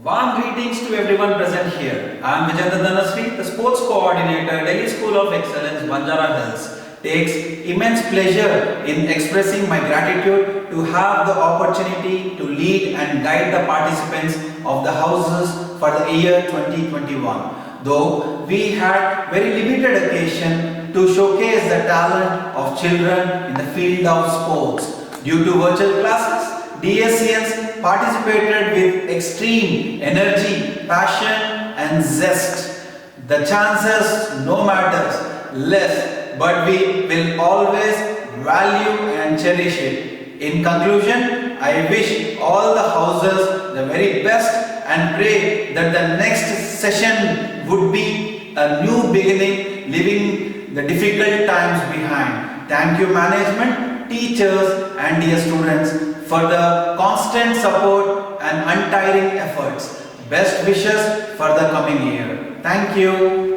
Warm greetings to everyone present here. I am Vijender, the Sports Coordinator, Delhi School of Excellence, Banjara Hills. Takes immense pleasure in expressing my gratitude to have the opportunity to lead and guide the participants of the houses for the year 2021. Though we had very limited occasion to showcase the talent of children in the field of sports. Due to virtual classes, DSCNs participated with extreme energy, passion and zest. The chances no matters less, but we will always value and cherish it. In conclusion, I wish all the houses the very best and pray that the next session would be a new beginning, leaving the difficult times behind. Thank you management, teachers and dear students for the constant support and untiring efforts. Best wishes for the coming year. Thank you.